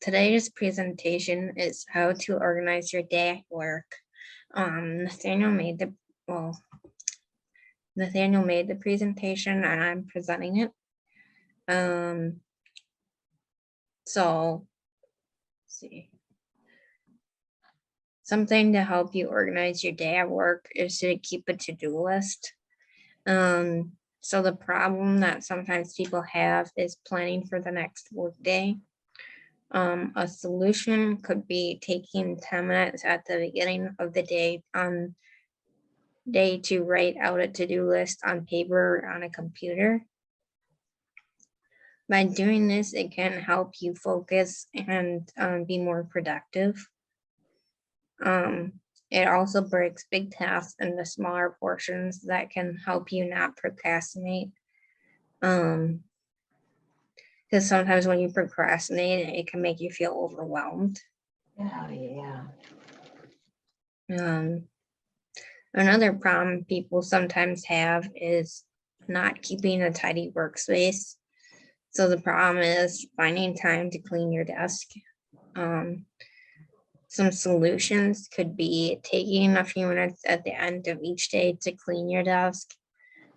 Today's presentation is how to organize your day at work. Nathaniel made the presentation and I'm presenting it. So let's see. Something to help you organize your day at work is to keep a to-do list. So the problem that sometimes people have is planning for the next work day. A solution could be taking 10 minutes at the beginning of the day to write out a to-do list on paper or on a computer. By doing this, it can help you focus and be more productive. It also breaks big tasks into smaller portions that can help you not procrastinate. Because sometimes when you procrastinate, it can make you feel overwhelmed. Yeah. Another problem people sometimes have is not keeping a tidy workspace. So the problem is finding time to clean your desk. Some solutions could be taking a few minutes at the end of each day to clean your desk,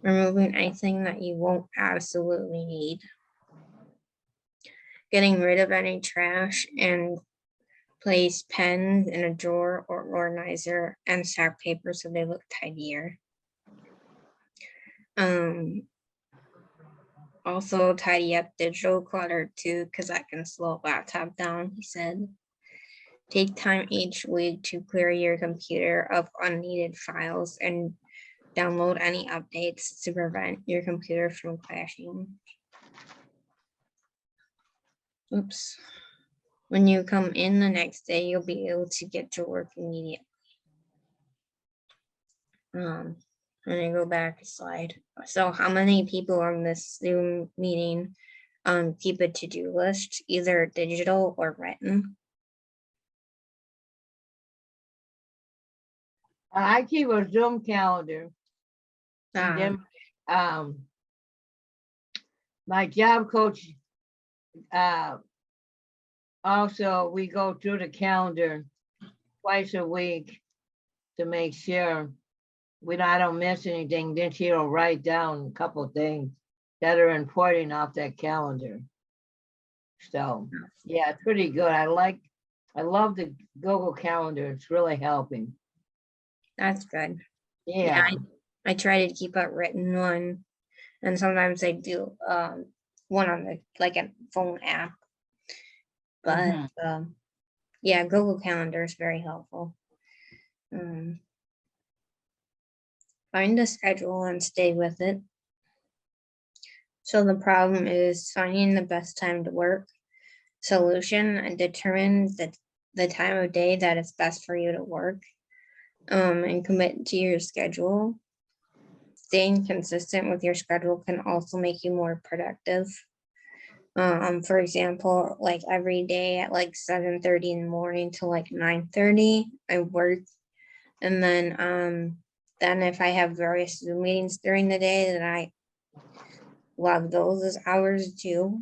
removing anything that you won't absolutely need, getting rid of any trash, and place pens in a drawer or organizer and stack paper so they look tidier. Also tidy up digital clutter too, because that can slow a laptop down, he said. Take time each week to clear your computer of unneeded files and download any updates to prevent your computer from crashing. Oops. When you come in the next day, you'll be able to get to work immediately. I'm gonna go back a slide. So how many people on this Zoom meeting keep a to-do list, either digital or written? I keep a Zoom calendar. And then my job coach, also we go through the calendar twice a week to make sure I don't miss anything. Then she'll write down a couple of things that are important off that calendar. So yeah, it's pretty good. I love the Google Calendar. It's really helping. That's good. Yeah. I try to keep a written one, and sometimes I do one on the like a phone app. But yeah, Google Calendar is very helpful. Find a schedule and stay with it. So the problem is finding the best time to work. Solution, and determine the time of day that is best for you to work, and commit to your schedule. Staying consistent with your schedule can also make you more productive. For example, like every day at like 7:30 in the morning to like 9:30, I work. And then if I have various Zoom meetings during the day, then I log those as hours too.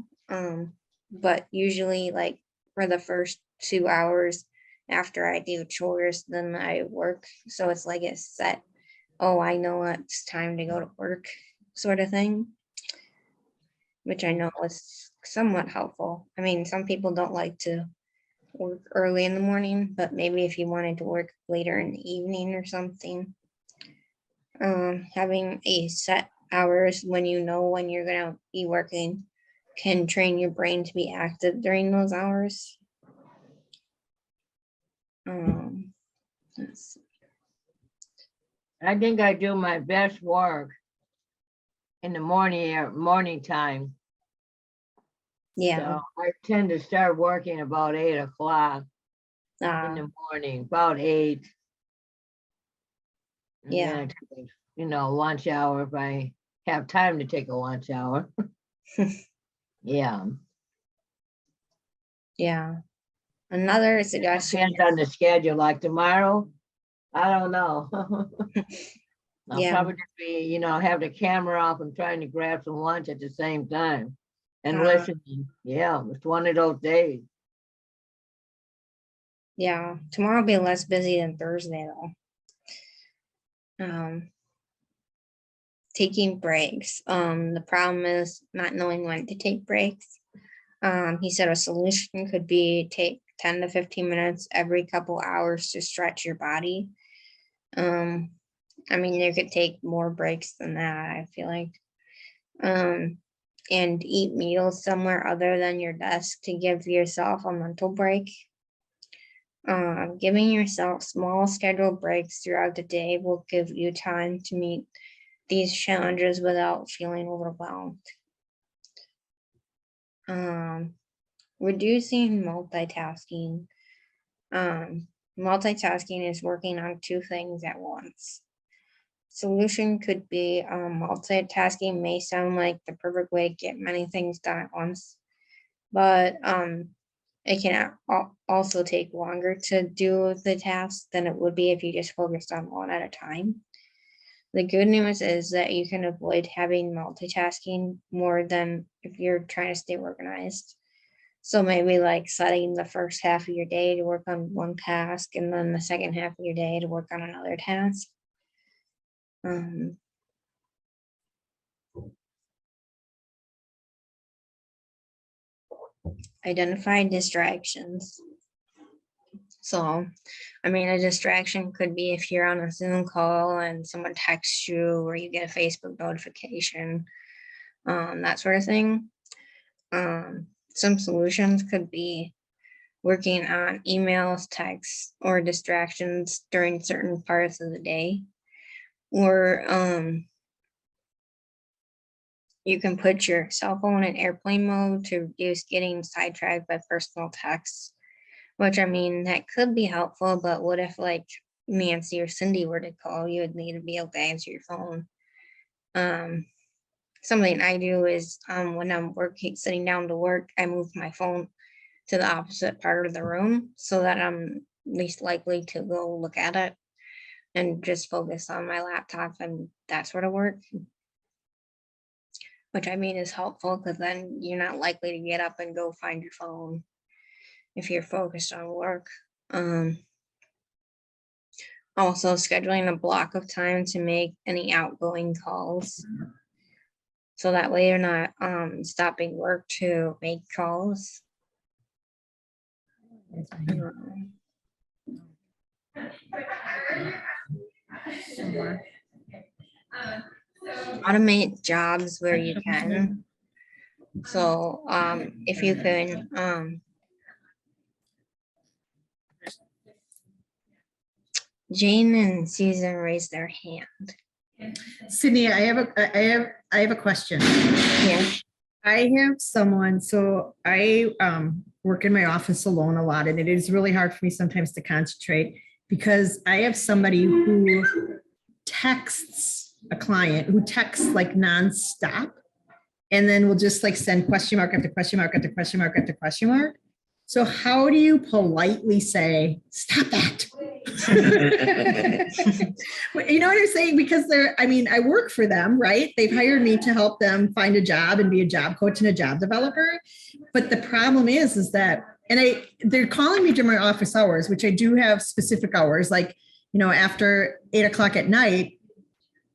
But usually like for the first 2 hours after I do chores, then I work. So it's like a set, oh, I know it's time to go to work sort of thing, which I know is somewhat helpful. I mean, some people don't like to work early in the morning, but maybe if you wanted to work later in the evening or something, having a set hours when you know when you're gonna be working can train your brain to be active during those hours. Let's see. I think I do my best work in the morning time. Yeah. So I tend to start working about 8 o'clock in the morning, about 8. And yeah. then I take, lunch hour if I have time to take a lunch hour. Yeah. Yeah. Another suggestion. Depends on the schedule. Like tomorrow, I don't know. I'll probably just be, have the camera off and trying to grab some lunch at the same time and listening. Yeah, it's one of those days. Yeah, tomorrow will be less busy than Thursday though. Taking breaks. The problem is not knowing when to take breaks. He said a solution could be take 10 to 15 minutes every couple hours to stretch your body. I mean, you could take more breaks than that, I feel like. And eat meals somewhere other than your desk to give yourself a mental break. Giving yourself small scheduled breaks throughout the day will give you time to meet these challenges without feeling overwhelmed. Reducing multitasking. Multitasking is working on two things at once. Solution could be multitasking may sound like the perfect way to get many things done at once, but it can also take longer to do the task than it would be if you just focused on one at a time. The good news is that you can avoid having multitasking more than if you're trying to stay organized. So maybe like setting the first half of your day to work on one task and then the second half of your day to work on another task. Identify distractions. So, I mean, a distraction could be if you're on a Zoom call and someone texts you or you get a Facebook notification, that sort of thing. Some solutions could be working on emails, texts, or distractions during certain parts of the day. Or you can put your cell phone in airplane mode to reduce getting sidetracked by personal texts, which I mean, that could be helpful, but what if like Nancy or Cindy were to call, you would need to be able to answer your phone. Something I do is when I'm sitting down to work, I move my phone to the opposite part of the room so that I'm least likely to go look at it and just focus on my laptop and that sort of work. Which I mean is helpful because then you're not likely to get up and go find your phone if you're focused on work. Also scheduling a block of time to make any outgoing calls. So that way you're not stopping work to make calls. Automate jobs where you can. So if you can, Jane and Susan raised their hand. Sydney, I have a question. Yeah. I have someone, so I work in my office alone a lot, and it is really hard for me sometimes to concentrate because I have somebody who texts a client who texts like nonstop, and then will just like send question mark after question mark after question mark after question mark. So how do you politely say, stop that? You know what I'm saying? Because I work for them, right? They've hired me to help them find a job and be a job coach and a job developer. But the problem is that, and they're calling me during my office hours, which I do have specific hours, like, after 8 o'clock at night,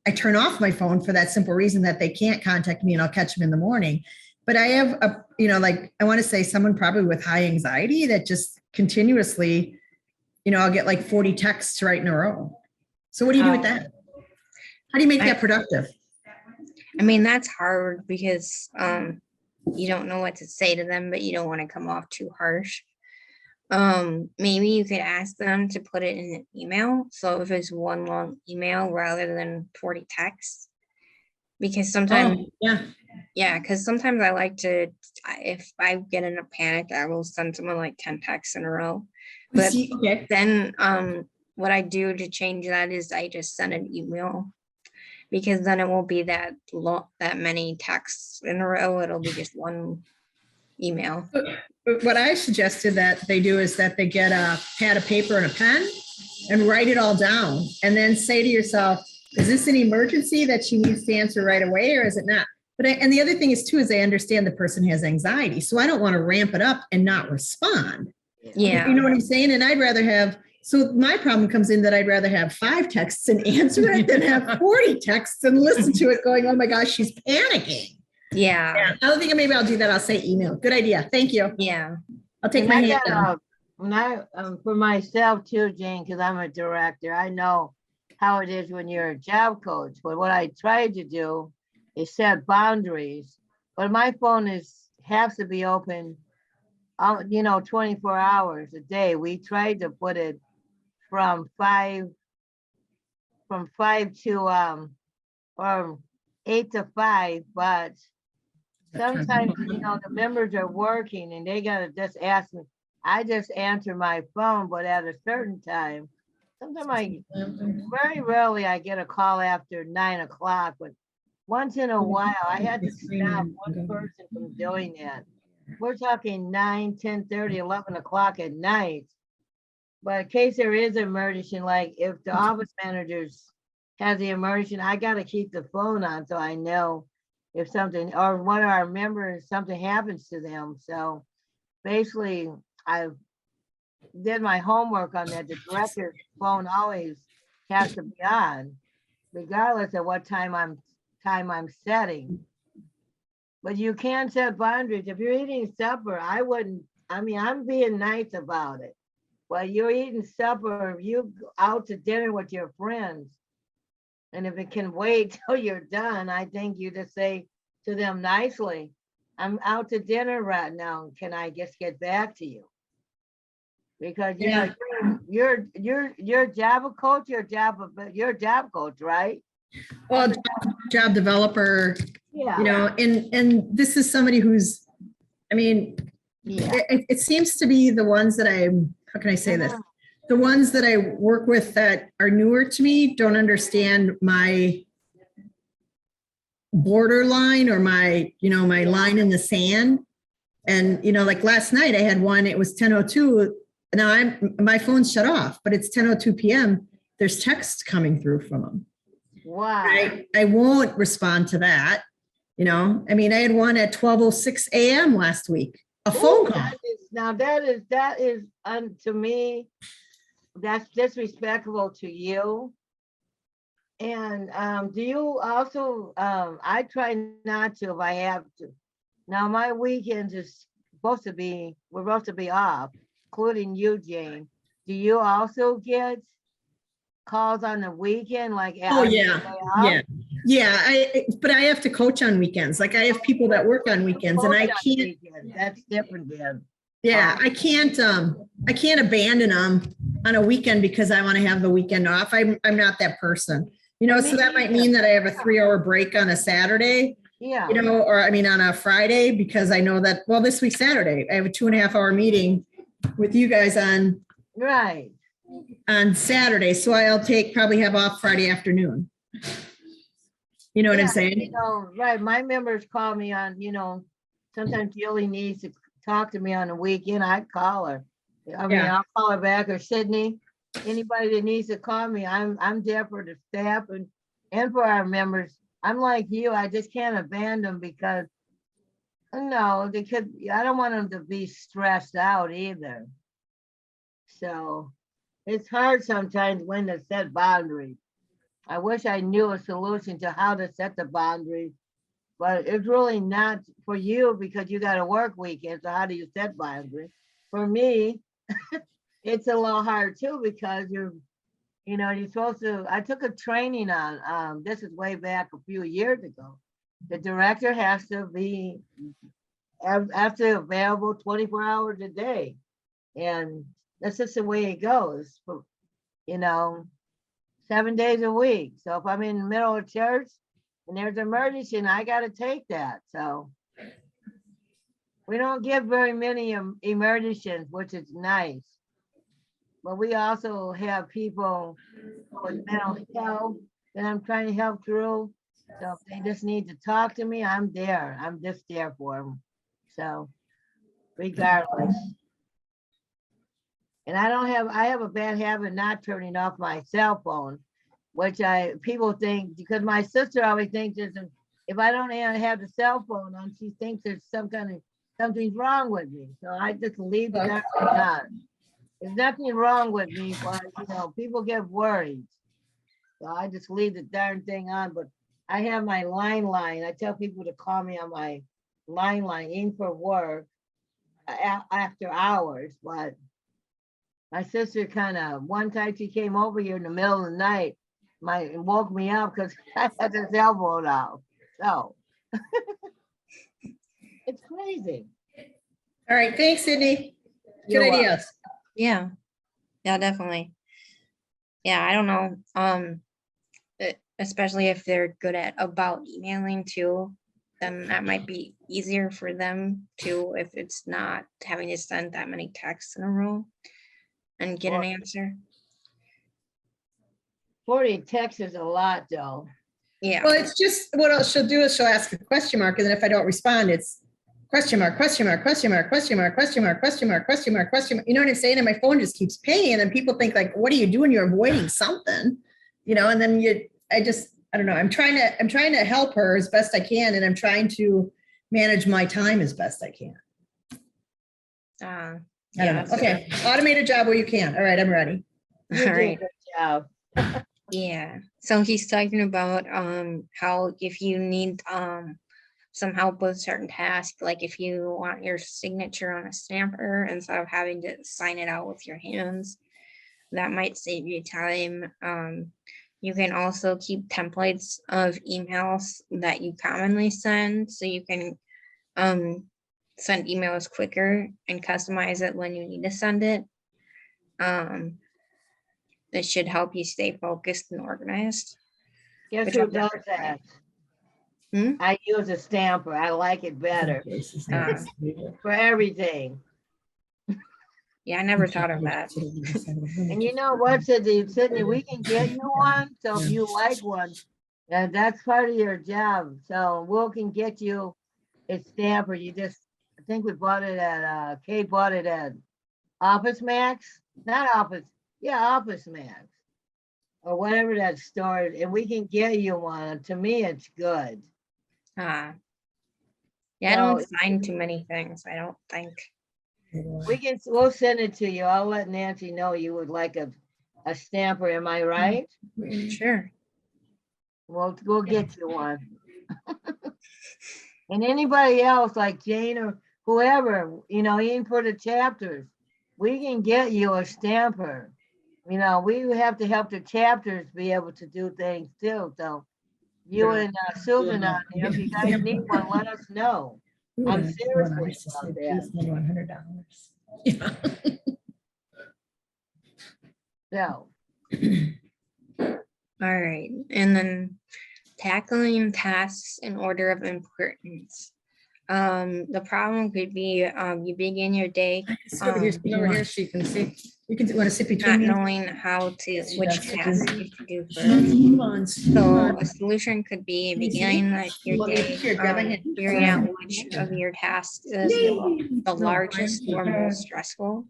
I turn off my phone for that simple reason that they can't contact me and I'll catch them in the morning. But I have I want to say someone probably with high anxiety that just continuously, I'll get like 40 texts right in a row. So what do you do with that? How do you make that productive? I mean, that's hard because you don't know what to say to them, but you don't want to come off too harsh. Maybe you could ask them to put it in an email. So if it's one long email rather than 40 texts, because sometimes, because sometimes I like to, if I get in a panic, I will send someone like 10 texts in a row. But then what I do to change that is I just send an email, because then it won't be that many texts in a row. It'll be just one email. What I suggested that they do is that they get a pad of paper and a pen and write it all down, and then say to yourself, is this an emergency that she needs to answer right away, or is it not? And the other thing is too, is I understand the person has anxiety. So I don't want to ramp it up and not respond. Yeah. You know what I'm saying? And I'd rather have, so my problem comes in that I'd rather have 5 texts and answer it than have 40 texts and listen to it going, oh my gosh, she's panicking. Yeah. I don't think maybe I'll do that. I'll say email. Good idea. Thank you. Yeah. I'll take And my I hand got, down. when I, for myself too, Jane, because I'm a director, I know how it is when you're a job coach. But what I try to do is set boundaries. But my phone has to be open, 24 hours a day. We tried to put it from 5 to or 8 to 5, but sometimes, the members are working and they gotta just ask me. I just answer my phone, but at a certain time, sometimes very rarely I get a call after 9 o'clock, but once in a while, I had to stop one person from doing that. We're talking 9, 10:30, 11 o'clock at night. But in case there is an emergency, like if the office managers has the emergency, I gotta keep the phone on so I know if something, or one of our members, something happens to them. So basically, I did my homework on that. The director's phone always has to be on, regardless of what time I'm setting. But you can set boundaries. If you're eating supper, I'm being nice about it. Well, you're eating supper, you go out to dinner with your friends. And if it can wait till you're done, I think you just say to them nicely, I'm out to dinner right now. Can I just get back to you? Because you're Java coach, you're a job coach, right? Well, job developer, Yeah. and this is somebody who's, Yeah. it seems to be the ones that how can I say this? The ones that I work with that are newer to me don't understand my borderline or my line in the sand. And, like last night I had one, it was 10:02. Now my phone's shut off, but it's 10:02 PM. There's texts coming through from them. Wow. I won't respond to that. I had one at 12:06 AM last week, a phone call. That is to me, that's disrespectful to you. And do you also, I try not to if I have to. Now my weekends is we're supposed to be off, including you, Jane. Do you also get calls on the weekend, like? Oh, yeah. But I have to coach on weekends. Like I have people that work on weekends and I can't. That's different then. Yeah, I can't abandon them on a weekend because I want to have the weekend off. I'm not that person, so that might mean that I have a 3-hour break on a Saturday, Yeah. or on a Friday, because I know that, well, this week, Saturday, I have a 2.5-hour meeting with you guys on Saturday. So I'll probably have off Friday afternoon. You know what I'm saying? Right. My members call me on, sometimes Julie needs to talk to me on the weekend. I'd call her. I'll call her back, or Sydney. Anybody that needs to call me, I'm there for the staff and for our members. I'm like you. I just can't abandon them because I don't want them to be stressed out either. So it's hard sometimes when to set boundaries. I wish I knew a solution to how to set the boundaries, but it's really not for you because you got to work weekends. So how do you set boundaries? For me, it's a little hard too because you're supposed to. I took a training on. This is way back a few years ago. The director has to be available 24 hours a day, and that's just the way it goes. 7 days a week. So if I'm in the middle of church and there's an emergency, and I got to take that. So we don't get very many emergencies, which is nice. But we also have people with mental health that I'm trying to help through. So if they just need to talk to me, I'm there. I'm just there for them. So regardless. And I have a bad habit not turning off my cell phone, which people think, because my sister always thinks if I don't have the cell phone on, she thinks there's some kind of something's wrong with me. So I just leave the darn thing on. There's nothing wrong with me, but people get worried. So I just leave the darn thing on, but I have my line. I tell people to call me on my line in for work after hours, but my sister one time she came over here in the middle of the night, woke me up because I had this elbow out. So it's crazy. All right, thanks, Sydney. Good You're welcome. ideas. Yeah, yeah, definitely. Yeah, I don't know. Especially if they're good at about emailing too, then that might be easier for them too, if it's not having to send that many texts in a row and get an Well- answer. 40 texts is a lot though. Yeah, Well, it's just, what else she'll do is she'll ask a question mark, and then if I don't respond, it's question mark, question mark, question mark, question mark, question mark, question mark, question mark, question mark. You know what I'm saying? And my phone just keeps pinging, and then people think like, what are you doing? You're avoiding something, and then I don't know. I'm trying to help her as best I can, and I'm trying to manage my time as best I can. I don't know. Okay, automate a job where you can. All right, I'm ready. You do a Alright. good job. Yeah, so he's talking about how if you need some help with certain tasks, like if you want your signature on a stamper instead of having to sign it out with your hands, that might save you time. You can also keep templates of emails that you commonly send, so you can send emails quicker and customize it when you need to send it. That should help you stay focused and organized. Guess Which who I'm does not that? Hmm? I use a stamper. I like it better for everything. Yeah, I never thought of that. And you know what, Sydney, we can get you one. So if you like one, that's part of your job. So we can get you a stamper. I think we bought it at, Kate bought it at Office Max, not Office, yeah, Office Max. Or whatever that store is, and we can get you one. To me, it's good. Yeah, I don't So- sign too many things, I don't think. We'll send it to you. I'll let Nancy know you would like a stamper. Am I right? Sure. We'll get you one. And anybody else like Jane or whoever, even for the chapters, we can get you a stamper. We have to help the chapters be able to do things too. So you and Susan out there, if you guys need one, let us know. I'm serious about that. Yeah. So, All right, and then tackling tasks in order of importance. The problem could be you begin your day Over here, over here, so you can see. You can want to sit between not me. knowing how to which does. task you should do first. Come on, So a solution could be Can you see? beginning like your Well, day, here, grab my hand. figuring out which of your tasks is the largest or most stressful.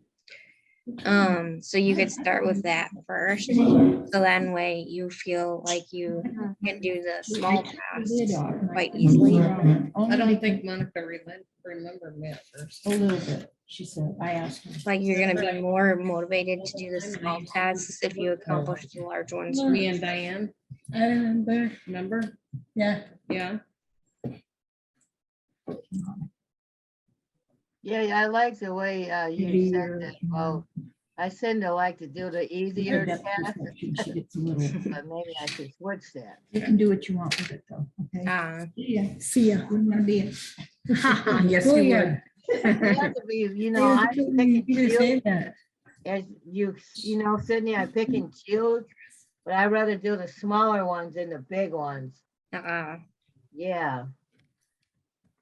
So you could start with that first. So then way you feel like you can do the small tasks quite easily. I don't think Monica remembered me at first. A little bit, she said, I asked her. Like you're gonna be more motivated to do the small tasks if you accomplish the large ones. Me and Diane, I remember, remember? yeah. Yeah. yeah, I like the way you Maybe said you're, that. Well, I tend to like to do the easier That's tasks, perception. She gets a little, but maybe I should switch that. you can do what you want with it though, okay? Yeah, See ya. Wouldn't wanna be. Yes, Oh, you yeah. would. You have to be, You I pick and choose. say that. As Sydney, I pick and choose, but I'd rather do the smaller ones than the big ones. Yeah.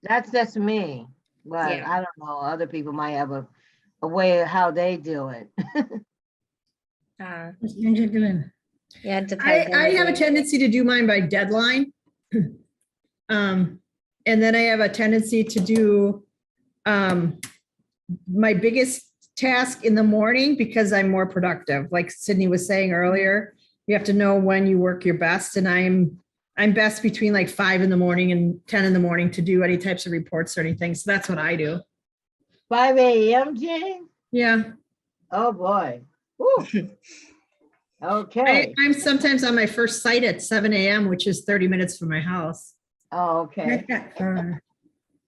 That's just me, but Yeah. I don't know, other people might have a way of how they do it. What's Ginger doing? Yeah, it depends. on I the have a day. tendency to do mine by deadline. And then I have a tendency to do my biggest task in the morning because I'm more productive. Like Sydney was saying earlier, you have to know when you work your best, and I'm best between like 5 in the morning and 10 in the morning to do any types of reports or anything. So that's what I do. 5 AM, Jane? Yeah. Oh, boy. Whew. Okay. I'm sometimes on my first site at 7 AM, which is 30 minutes from my house. Oh, okay. Not that far.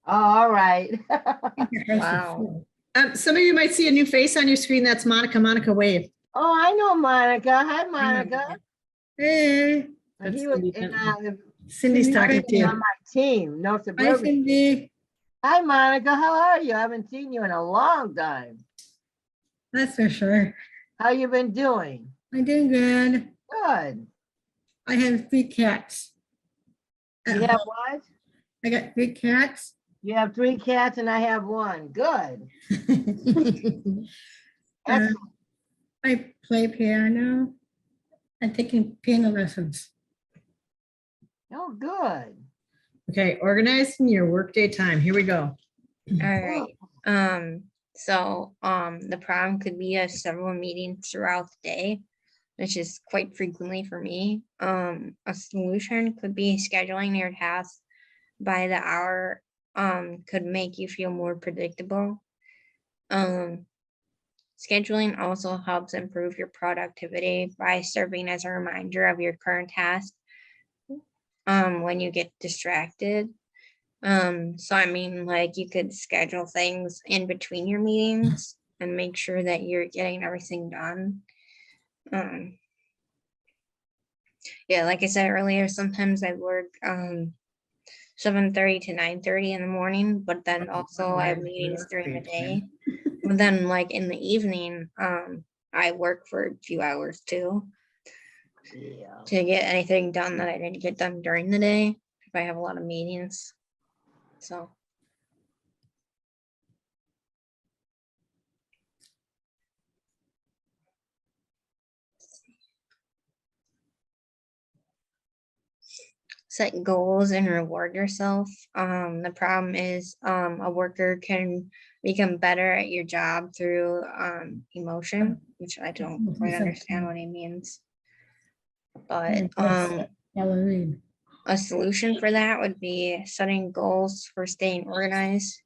Oh, all right. I think your house is Wow. full. Some of you might see a new face on your screen. That's Monica. Monica, wave. Oh, I know Monica. Hi, Monica. Hey, He was in Cindy's talking to on you. my team, North Hi, Suburban. Cindy. Hi, Monica. How are you? I haven't seen you in a long time. That's for sure. How you been doing? I'm doing good. Good. I have 3 cats. You have what? I got 3 cats. You have 3 cats and I have 1. Good. Uh, I play piano. I'm taking piano lessons. Oh, good. Okay, organizing your workday time. Here we go. All right. So the problem could be several meetings throughout the day, which is quite frequently for me. A solution could be scheduling your tasks by the hour, could make you feel more predictable. Scheduling also helps improve your productivity by serving as a reminder of your current task when you get distracted. So I mean, like, you could schedule things in between your meetings and make sure that you're getting everything done. Yeah, like I said earlier, sometimes I work 7:30 to 9:30 in the morning, but then also I have meetings during the day. But then, like, in the evening, I work for a few hours too Yeah. to get anything done that I didn't get done during the day if I have a lot of meetings. So set goals and reward yourself. The problem is a worker can become better at your job through emotion, which I don't quite understand what he means. But Halloween. a solution for that would be setting goals for staying organized,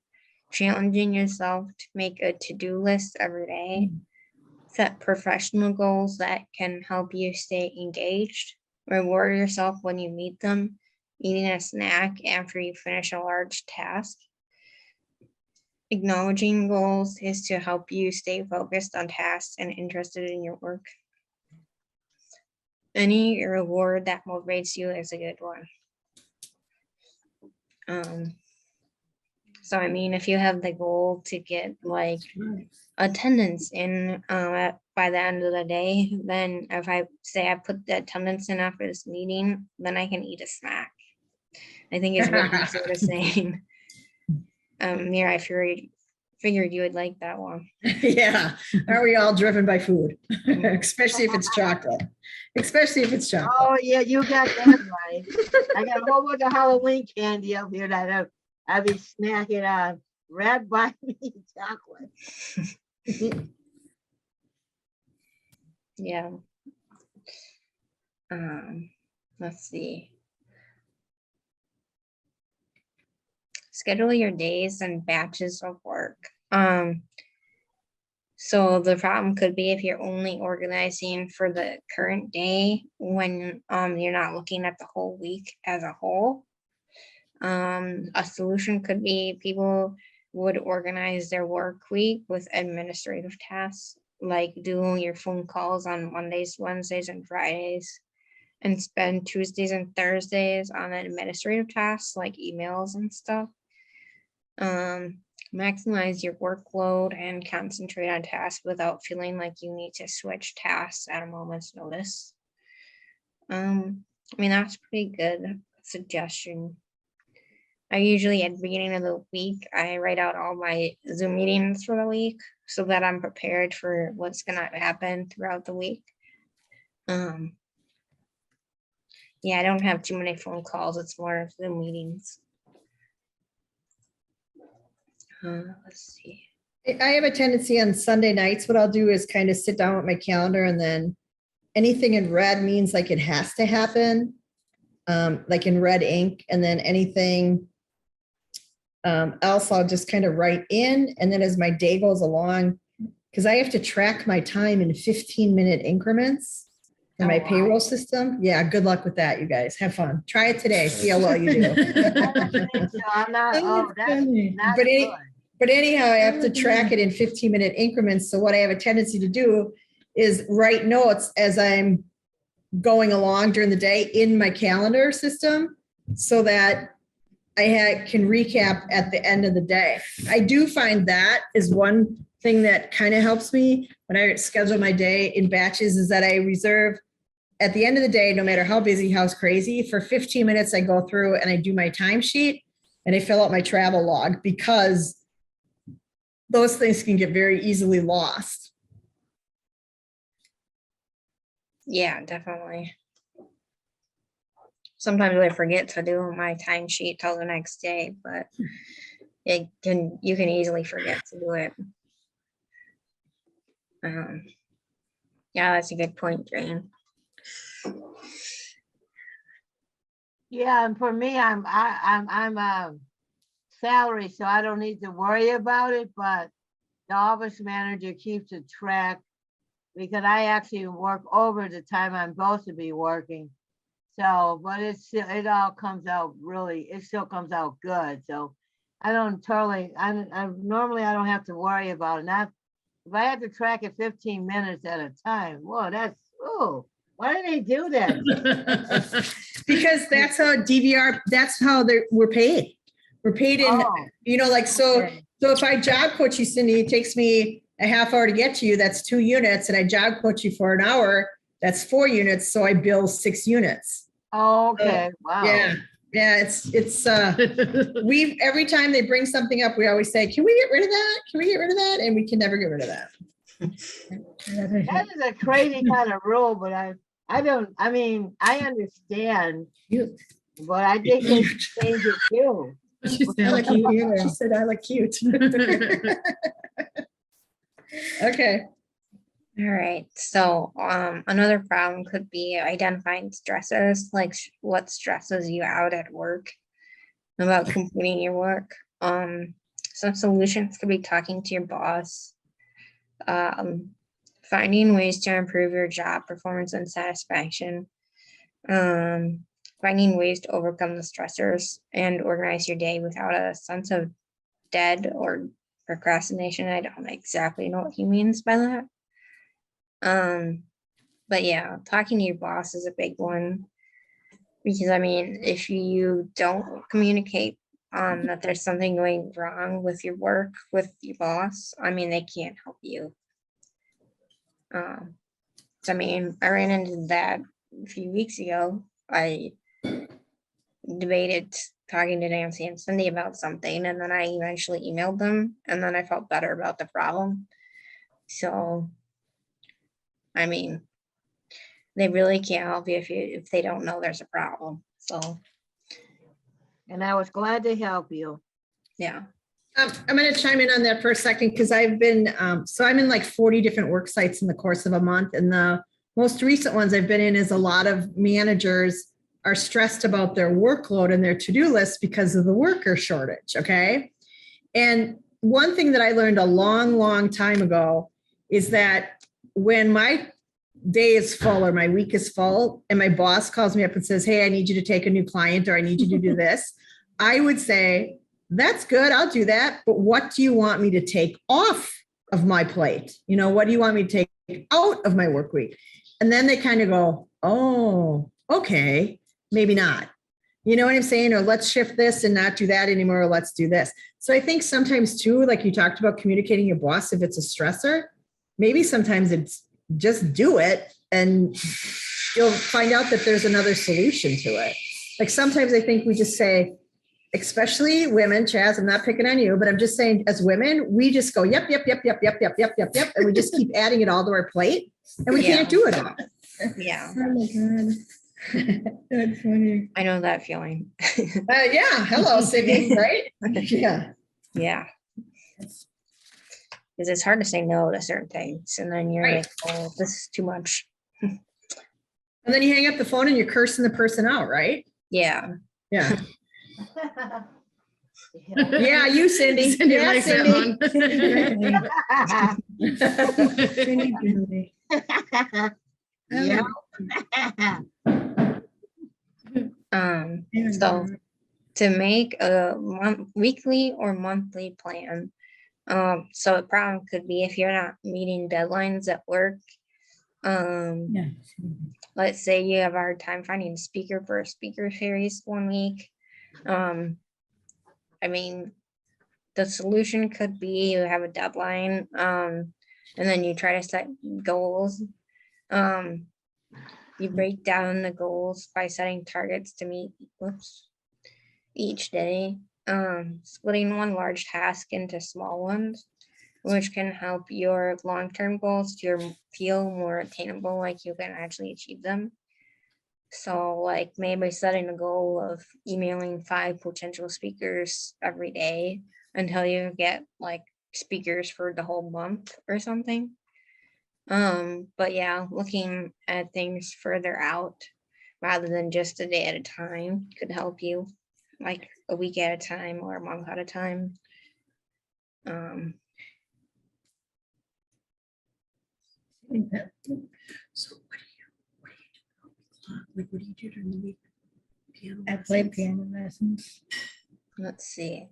challenging yourself to make a to-do list every day, set professional goals that can help you stay engaged, reward yourself when you meet them, eating a snack after you finish a large task. Acknowledging goals is to help you stay focused on tasks and interested in your work. Any reward that motivates you is a good one. So I mean, if you have the goal to get like attendance in by the end of the day, then if I say I put the attendance in after this meeting, then I can eat a snack. I think is what you're sort of saying. Mira, I figured you would like that one. Yeah, are we all driven by food? Especially if it's chocolate. Especially if it's chocolate. Oh, yeah, you got that right. I got a whole bunch of Halloween candy up here that I'll be snacking on. Red by me chocolate. Yeah. Let's see. Schedule your days and batches of work. So the problem could be if you're only organizing for the current day when you're not looking at the whole week as a whole. A solution could be people would organize their work week with administrative tasks, like doing your phone calls on Mondays, Wednesdays, and Fridays, and spend Tuesdays and Thursdays on administrative tasks like emails and stuff. Maximize your workload and concentrate on tasks without feeling like you need to switch tasks at a moment's notice. I mean, that's pretty good suggestion. I usually at the beginning of the week, I write out all my Zoom meetings for the week so that I'm prepared for what's gonna happen throughout the week. Yeah, I don't have too many phone calls. It's more of Zoom meetings. Let's see. I have a tendency on Sunday nights, what I'll do is kind of sit down with my calendar and then anything in red means like it has to happen. Like in red ink, and then anything else I'll just kind of write in, and then as my day goes along, because I have to track my time in 15-minute increments in my Oh, wow. payroll system. Yeah, good luck with that, you guys. Have fun. Try it today. See how well you do. I don't think so. I'm not, oh, that's not But good. But anyhow, I have to track it in 15-minute increments. So what I have a tendency to do is write notes as I'm going along during the day in my calendar system so that I can recap at the end of the day. I do find that is one thing that kind of helps me when I schedule my day in batches, is that I reserve at the end of the day, no matter how busy, how crazy, for 15 minutes, I go through and I do my timesheet and I fill out my travel log, because those things can get very easily lost. Yeah, definitely. Sometimes I forget to do my timesheet till the next day, but you can easily forget to do it. Yeah, that's a good point, Jane. Yeah, and for me, I'm salary, so I don't need to worry about it, but the office manager keeps a track because I actually work over the time I'm supposed to be working. So, but it all comes out really, it still comes out good. So I don't totally, normally I don't have to worry about it. Not, if I had to track it 15 minutes at a time, whoa, that's, oh, why do they do that? Because that's how DVR, that's how we're paid. We're paid in, Oh, like, so okay. if I job coach you, Cindy, it takes me a half hour to get to you, that's 2 units, and I job coach you for an hour, that's 4 units, so I bill 6 units. Oh, okay, wow. Yeah, it's every time they bring something up, we always say, can we get rid of that? Can we get rid of that? And we can never get rid of that. That is a crazy kind of rule, but I understand, but I think they should change it too. She said, I like cute. Okay. All right, so another problem could be identifying stresses, like what stresses you out at work about completing your work. Some solutions could be talking to your boss, finding ways to improve your job performance and satisfaction, finding ways to overcome the stressors and organize your day without a sense of dead or procrastination. I don't exactly know what he means by that. But yeah, talking to your boss is a big one, because I mean, if you don't communicate that there's something going wrong with your work with your boss, I mean, they can't help you. So I mean, I ran into that a few weeks ago. I debated talking to Nancy and Cindy about something, and then I eventually emailed them, and then I felt better about the problem. So I mean, they really can't help you if they don't know there's a problem. So And I was glad to help you. yeah. I'm going to chime in on that for a second, because I've been, so I'm in like 40 different work sites in the course of a month. And the most recent ones I've been in is a lot of managers are stressed about their workload and their to-do list because of the worker shortage. Okay. And one thing that I learned a long, long time ago is that when my day is full or my week is full and my boss calls me up and says, hey, I need you to take a new client, or I need you to do this, I would say, that's good, I'll do that. But what do you want me to take off of my plate? What do you want me to take out of my work week? And then they kind of go, oh, okay, maybe not. You know what I'm saying? Or let's shift this and not do that anymore. Or let's do this. So I think sometimes too, like you talked about communicating your boss, if it's a stressor, maybe sometimes it's just do it and you'll find out that there's another solution to it. Like sometimes I think we just say, especially women, Chaz, I'm not picking on you, but I'm just saying as women, we just go, yep. And we just keep adding it all to our plate and we Yeah. can't do it all. Yeah, Oh my God. That's funny. I know that feeling. Yeah. Hello, Sydney, right? Yeah. Yeah. Because it's hard to say no to certain things. And then you're Right. like, oh, this is too much. And then you hang up the phone and you're cursing the person out, right? Yeah. Yeah. Yeah, you, Cindy. Cindy Yeah, likes Cindy. that Yeah. So to make a weekly or monthly plan. So a problem could be if you're not meeting deadlines at work. Let's say you have a hard time finding a speaker for a speaker series one week. I mean, the solution could be you have a deadline, and then you try to set goals. You break down the goals by setting targets to meet each day. Splitting one large task into small ones, which can help your long-term goals to feel more attainable, like you can actually achieve them. So like maybe setting a goal of emailing 5 potential speakers every day until you get like speakers for the whole month or something. But yeah, looking at things further out rather than just a day at a time could help you, like a week at a time or a month at a time. So what do you do during the week? Piano I play lessons? piano lessons. Let's see.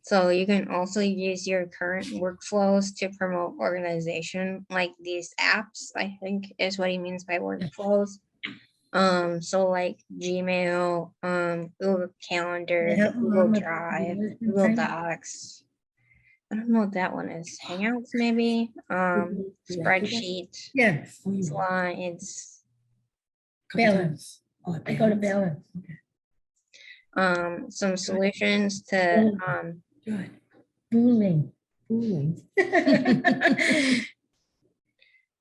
So you can also use your current workflows to promote organization, like these apps, I think is what he means by workflows. So like Gmail, Google Calendar, They help 'em Google on with Drive, the Google training. Docs. I don't know what that one is. Hangouts maybe, spreadsheet, Yes, slides, balance. Oh, I go to balance. balance. some solutions to, Good. Booling.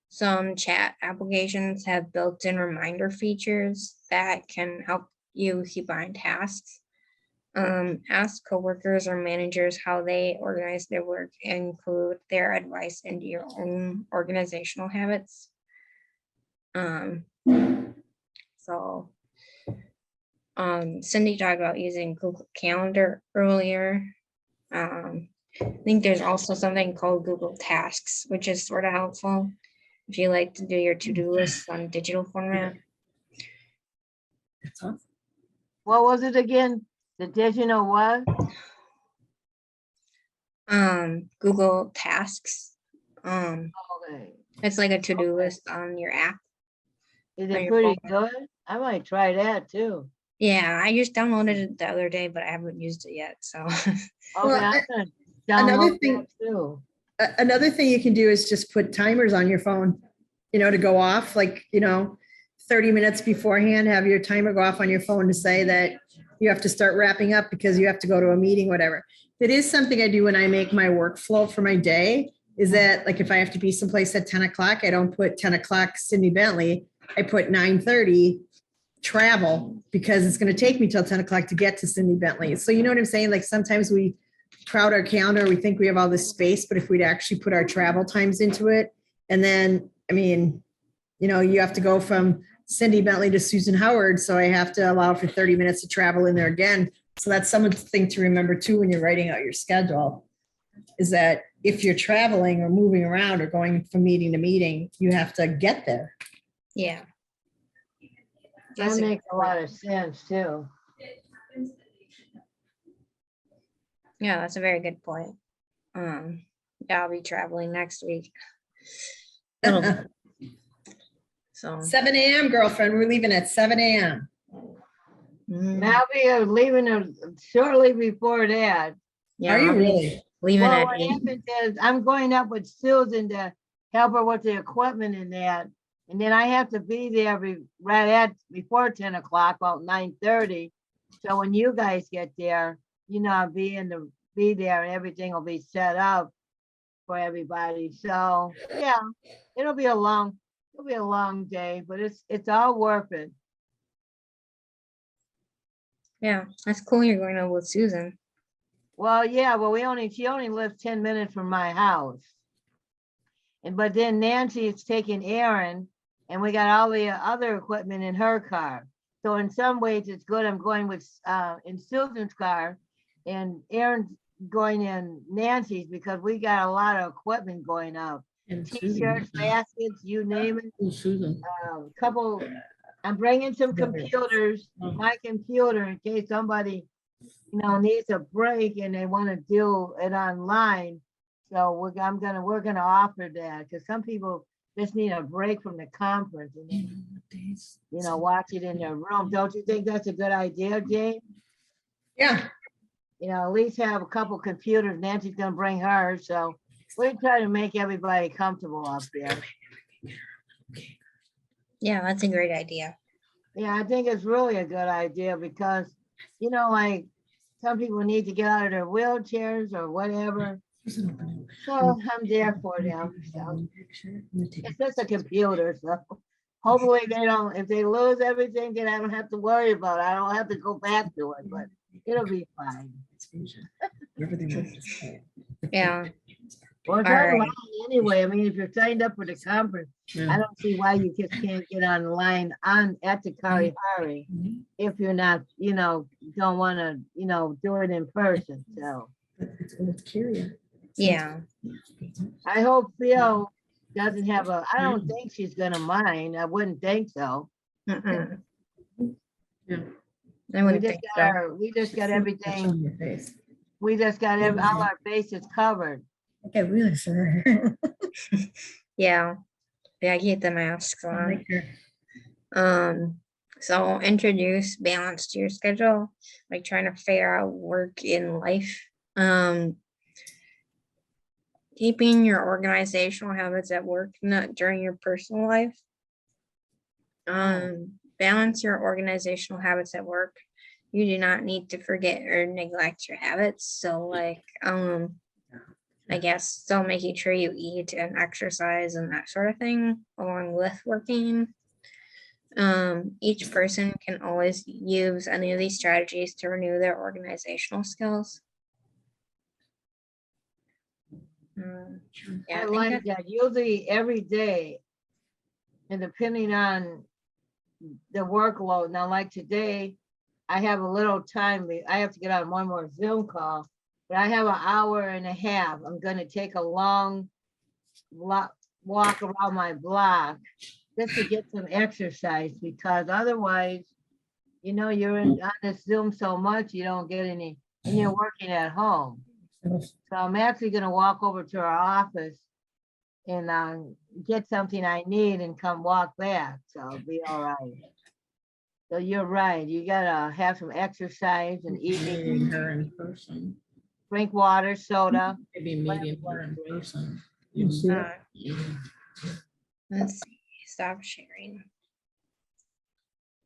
some chat applications have built-in reminder features that can help you keep on tasks. Ask coworkers or managers how they organize their work and include their advice into your own organizational habits. So Cindy talked about using Google Calendar earlier. I think there's also something called Google Tasks, which is sort of helpful if you like to do your to-do lists on digital format. That's awesome. What was it again? The digital what? Google Tasks. Okay. It's like a to-do Okay. list on your app. Is on it your pretty phone. good? I might try that too. Yeah, I just downloaded it the other day, but I haven't used it yet. So Okay, Well, I'm gonna another download thing- that too. Another thing you can do is just put timers on your phone, to go off, like, 30 minutes beforehand, have your timer go off on your phone to say that you have to start wrapping up because you have to go to a meeting, whatever. It is something I do when I make my workflow for my day, is that like if I have to be someplace at 10 o'clock, I don't put 10 o'clock Cindy Bentley, I put 9:30 travel, because it's going to take me till 10 o'clock to get to Cindy Bentley. So you know what I'm saying? Like sometimes we crowd our calendar, we think we have all this space, but if we'd actually put our travel times into it, and then, I mean, you have to go from Cindy Bentley to Susan Howard. So I have to allow for 30 minutes to travel in there again. So that's something to remember too, when you're writing out your schedule, is that if you're traveling or moving around or going from meeting to meeting, you have to get there. yeah. That That's a makes good a lot point. of sense too. Yeah, that's a very good point. Yeah, I'll be traveling next week. So 7 a.m. girlfriend, we're leaving at 7 a.m. Now we are leaving shortly before that. yeah, Are you I'll be really? leaving Well, at what 8. happens is I'm going up with Susan to help her with the equipment and that. And then I have to be there before 10 o'clock, about 9:30. So when you guys get there, I'll be there and everything will be set up for everybody. So yeah, it'll be a long day, but it's all worth it. Yeah, that's cool. You're going over with Susan. Well, yeah, she only lives 10 minutes from my house. But then Nancy is taking Aaron, and we got all the other equipment in her car. So in some ways it's good. I'm going with in Susan's car, And Aaron's going in Nancy's because we got a lot of equipment going up. And T-shirts, baskets, you name it. Susan. Couple, I'm bringing some Yeah. computers, my computer, in case somebody, needs a break and they want to do it online. So we're gonna offer that, because some people just need a break from the conference and then, watch it in their room. Don't you think that's a good idea, Jane? Yeah, At least have a couple computers. Nancy's gonna bring hers, so we're trying to make everybody comfortable up there. Yeah, that's a great idea. Yeah, I think it's really a good idea because, like, some people need to get out of their wheelchairs or whatever. So I'm there for them. So it's just a computer, so hopefully if they lose everything, then I don't have to worry about it. I don't have to go back to it, but it'll be fine. Yeah. Well, it's All right. online anyway. I mean, if you're signed up for the conference, I don't see why you just can't get online at the Kalahari if you're not, don't want to, do it in person. So it's curious. Yeah. I hope Phil doesn't have I don't think she's gonna mind. I wouldn't think so. Mm-mm. Yeah. I wouldn't think so. We just got everything. We just got all our bases covered. Okay, really, sir. Yeah. Yeah, keep the masks on. So introduce balance to your schedule, like trying to figure out work in life. Keeping your organizational habits at work, not during your personal life. Balance your organizational habits at work. You do not need to forget or neglect your habits. So like, I guess still making sure you eat and exercise and that sort of thing along with working. Each person can always use any of these strategies to renew their organizational skills. Yeah, I think like that. Usually every day, and depending on the workload. Now, like today, I have a little time. I have to get on one more Zoom call, but I have an hour and a half. I'm going to take a long walk around my block just to get some exercise, because otherwise, you're on this Zoom so much, you don't get any, and you're working at home. So I'm actually going to walk over to our office and get something I need and come walk back. So it'll be all right. So you're right. You got to have some exercise and eating, Her in person. drink water, soda. Maybe meeting her in person. Let's see, stop sharing.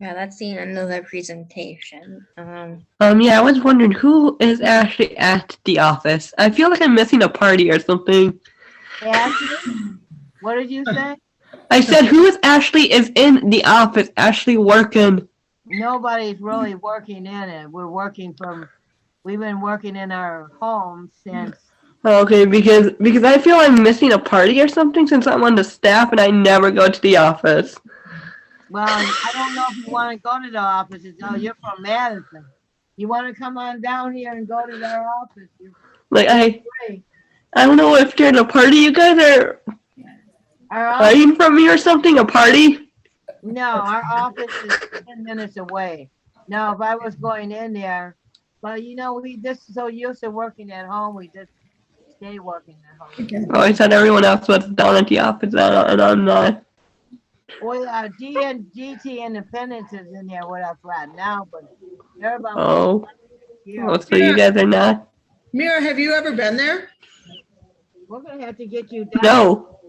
Yeah, that's the end of the presentation. Yeah, I was wondering who is actually at the office. I feel like I'm missing a party or something. Ashley, what did you say? I said, who is in the office actually working? Nobody's really working in it. We've been working in our home since. Okay, because I feel I'm missing a party or something since I'm on the staff and I never go to the office. Well, I don't know if you want to go to the office. You're from Madison. You want to come on down here and go to their office? I don't know if during a party you guys are hiding from me or something, a party? No, our office is 10 minutes away. No, if I was going in there, but we just so used to working at home, we just stay working at home. Oh, I thought everyone else was down at the office and I'm not. Well, GT Independence is in there with us right now, but they're about. Oh, Yeah, so you guys are not? Mira, have you ever been there? we're gonna have to get you down. No,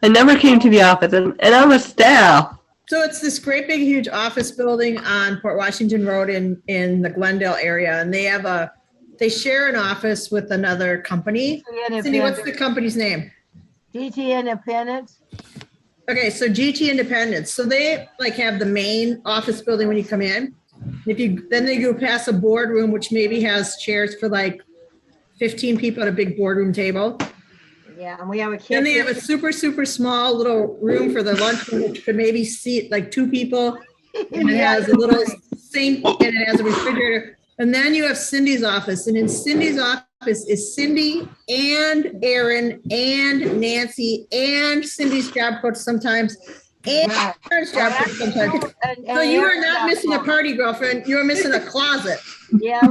I never came to the office and I'm a staff. So it's this great big huge office building on Port Washington Road in the Glendale area, and they share an office with another company. Cindy, what's the company's name? GT Independence. Okay, so GT Independence. So they have the main office building when you come in. Then they go past a boardroom, which maybe has chairs for 15 people at a big boardroom table. Yeah, and we have a kitchen. Then they have a super, super small little room for the lunchroom, which could maybe seat 2 people. And it has a little sink and it has a refrigerator. And then you have Cindy's office, and in Cindy's office is Cindy and Aaron and Nancy and Cindy's job coach sometimes, and Right. Aaron's job coach sometimes. So you are not missing a party, girlfriend. You are missing a closet. Yeah.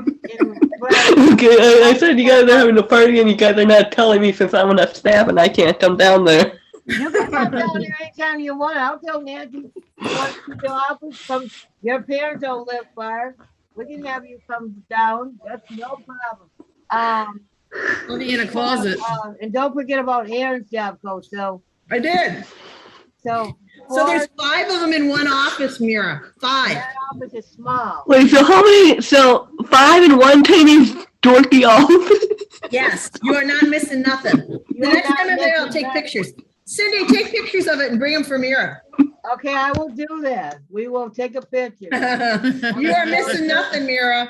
Right. Okay, I said you guys are having a party and you guys are not telling me since I'm on a staff and I can't come down there. You can come down here anytime you want. I'll tell Nancy, you want to the office, come, your parents don't live far. We can have you come down. That's no problem. Only in a closet. And don't forget about Aaron's job coach. So I did. So There's 5 of them in one office, Mira. 5. that office is small. Wait, so how many? So 5 in one tiny dorky office? Yes, you are not missing nothing. The You're next not time I'm there, I'll missing take nothing. pictures. Cindy, take pictures of it and bring them for Mira. Okay, I will do that. We will take a picture. You are missing nothing, Mira.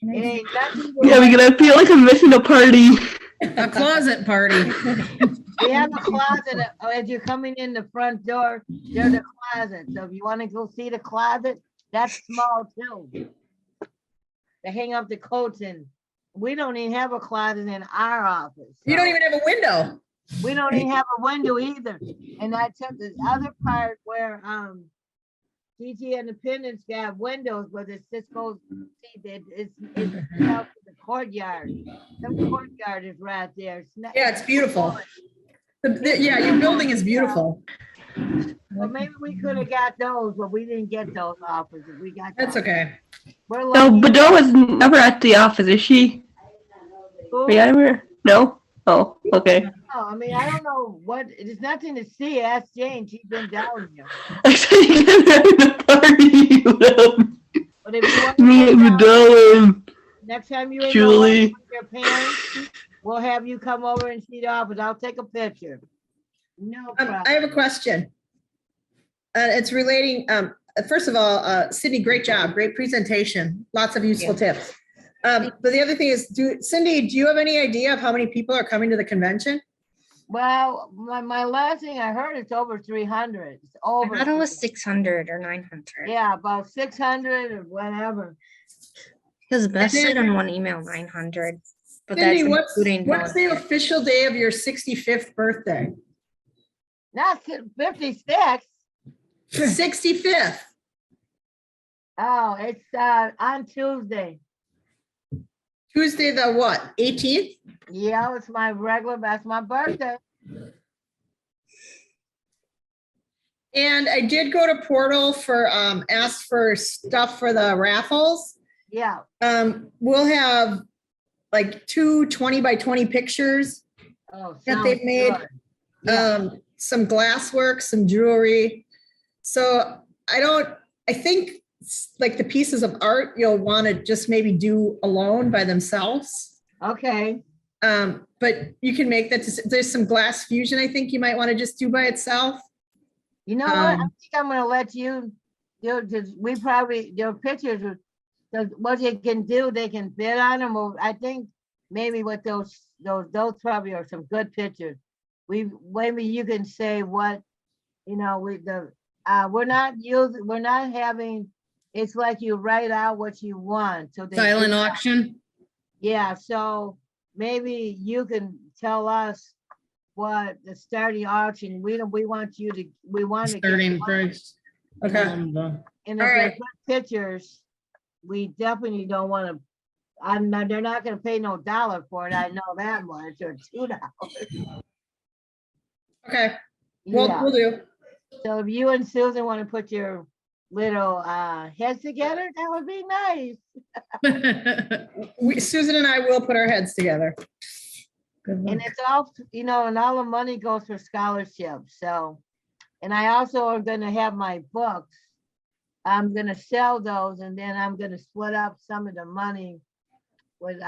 It ain't nothing. Yeah, because I feel like I'm missing a party. A closet party. We have a closet as you're coming in the front door. There's a closet. So if you want to go see the closet, that's small too. They hang up the coats in. We don't even have a closet in our office. You don't even have a window. We don't even have a window either. And I took this other part where DG Independence got windows, but it's just goes, see, it's out to the courtyard. The courtyard is right there. Yeah, it's beautiful. Yeah, your building is beautiful. Well, maybe we could have got those, but we didn't get those offers. We got. That's those. okay. We're No, lucky. Badot was never at the office, is she? Who? Are you ever? No? Oh, okay. No, I mean, I don't know what, there's nothing to see. Ask Jane. She's been down here. I said you guys are having a party with But if you want to me and come down, Badot and next time you're in the Julie. office with your parents, we'll have you come over and see the office. I'll take a picture. No problem. I have a question. It's relating, first of all, Sydney, great job, great presentation, lots of useful tips. But the other thing is, Cindy, do you have any idea of how many people are coming to the convention? Well, my last thing I heard, it's over 300. It's I over. thought it was 600 or 900. Yeah, about 600 or whatever. Because Beth said on one email 900, but Cindy, that's what's including the volunteers. official day of your 65th birthday? Not 56. 65th. Oh, it's on Tuesday. Tuesday the what, 18th? Yeah, it's my regular, that's my birthday. And I did go to Portal for, ask for stuff for the raffles. Yeah, We'll have like 2 20 by 20 pictures, oh. That they've sounds made. good. Yeah. some glass work, some jewelry. So I think like the pieces of art you'll want to just maybe do alone by themselves. Okay, But you can make that, there's some glass fusion I think you might want to just do by itself. you know what? I Um, think I'm gonna let you, we probably, your pictures, what you can do, they can bid on them. Or I think maybe with those probably are some good pictures. Maybe you can say what, we're not having, it's like you write out what you want. So they Silent bid on- auction. Yeah, so maybe you can tell us what the starting auction, we want to get Starting money. price. Okay. And if they're Alright. good pictures, we definitely don't want to, they're not gonna pay no dollar for it, I know that much, or $2. Okay, Yeah, we'll do. so if you and Susan want to put your little heads together, that would be nice. Susan and I will put our heads together. Good And luck. it's all, and all the money goes for scholarships, so. And I also are gonna have my books. I'm gonna sell those and then I'm gonna split up some of the money with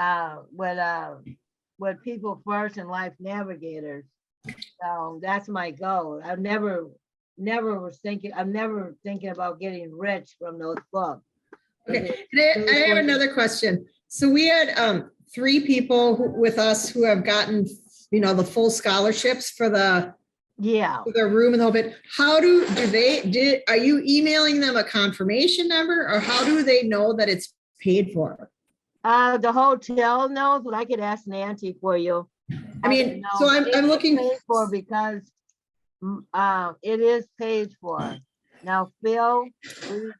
People First and Life Navigators. So that's my goal. I'm never thinking about getting rich from those books. Okay, I have another question. So we had 3 people with us who have gotten, the full scholarships for Yeah, their room and the whole bit. How are you emailing them a confirmation number or how do they know that it's paid for? The hotel knows, but I could ask Nancy for you. I mean, so No, I'm it is looking, paid for because, it is paid for. Now, Phil,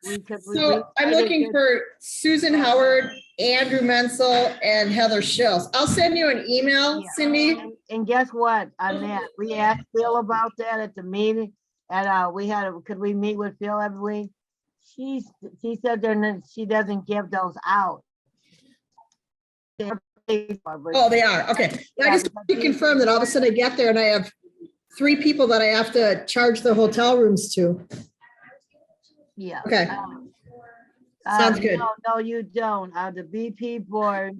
we could. we so I'm decided looking to- for Susan Howard, Andrew Menzel, and Heather Schills. I'll send you an email, Yeah. Cindy. And guess what, on that, we asked Phil about that at the meeting, and, could we meet with Phil every week? She said she doesn't give those out. They're paid for, but- Oh, they are, okay. I just want to confirm that all of a sudden I get there and I have 3 people that I have to charge the hotel rooms to. Yeah. Okay. Sounds good. No, you don't. The BP board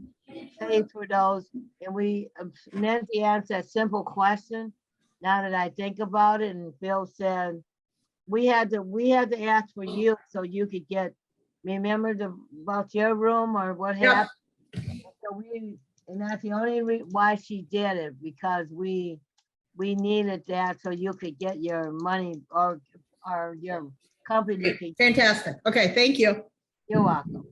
pays for those, and Nancy asked that simple question. Now that I think about it, and Phil said, we had to ask for you so you could get, remember about your room or what Yep. happened? So and that's the only why she did it, because we needed that so you could get your money or your company could. Fantastic. Okay, thank you. You're welcome.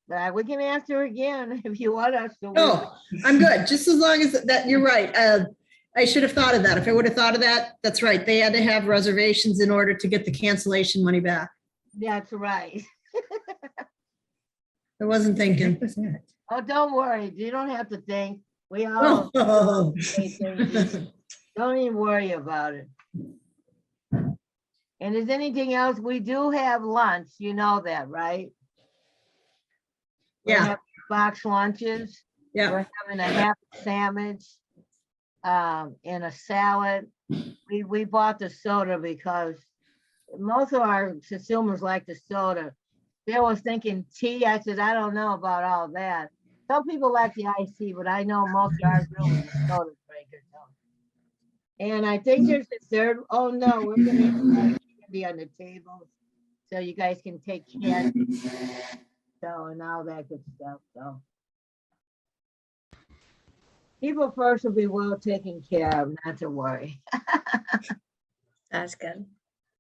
But we can answer again if you want us to. No, I'm good. Just as long as that, you're right. I should have thought of that. If I would have thought of that, that's right. They had to have reservations in order to get the cancellation money back. That's right. I wasn't thinking. Oh, don't worry. You don't have to think. We all Oh. say things. Don't even worry about it. And is anything else? We do have lunch. You know that, right? We Yeah, have box lunches. yeah. We're having a half sandwich, and a salad. We bought the soda because most of our consumers like the soda. Bill was thinking tea. I said, I don't know about all that. Some people like the iced tea, but I know most of our really soda drinkers don't. And I think there's a third. Oh no, we're gonna have candy on the table, so you guys can take candy. So and all that good stuff. So people first will be well taken care of, not to worry. That's good.